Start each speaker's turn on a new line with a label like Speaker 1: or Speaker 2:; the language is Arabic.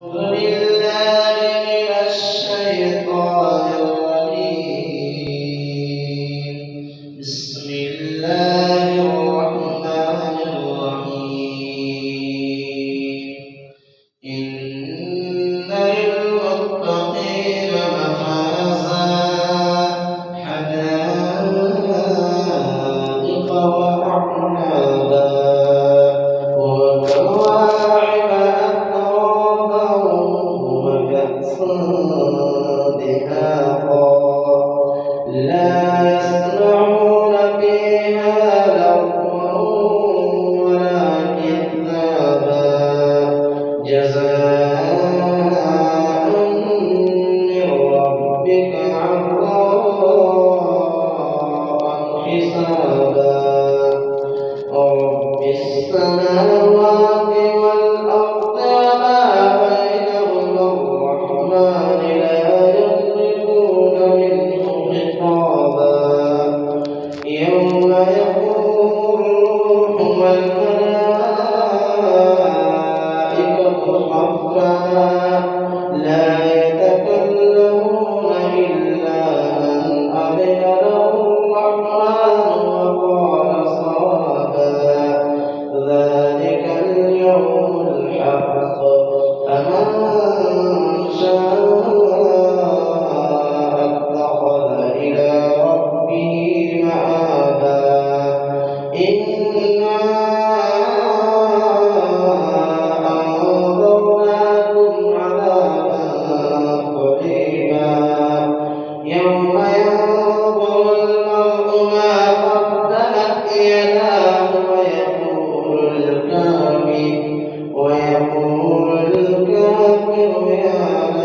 Speaker 1: أعوذ بالله من الشيطان الرجيم. بسم الله الرحمن الرحيم. إن للمتقين مفازا حدائق وأعنابا وكواعب أترابا وكأسا دهاقا لا يسمعون فيها لغوا ولا كذابا جزاء من ربك عطاء حسابا رب السماوات والأرض وما بينهما الرحمن لا يملكون منه خطابا يوم يقوم الروح والملائكة صفا لا يتكلمون إلا من أذن له الرحمن وقال صوابا ذلك اليوم الحق فمن شاء اتخذ إلى ربه مآبا إنا أنذرناكم عذابا قريبا يوم ينظر المرء ما قدمت يداه ويقول الكافر يا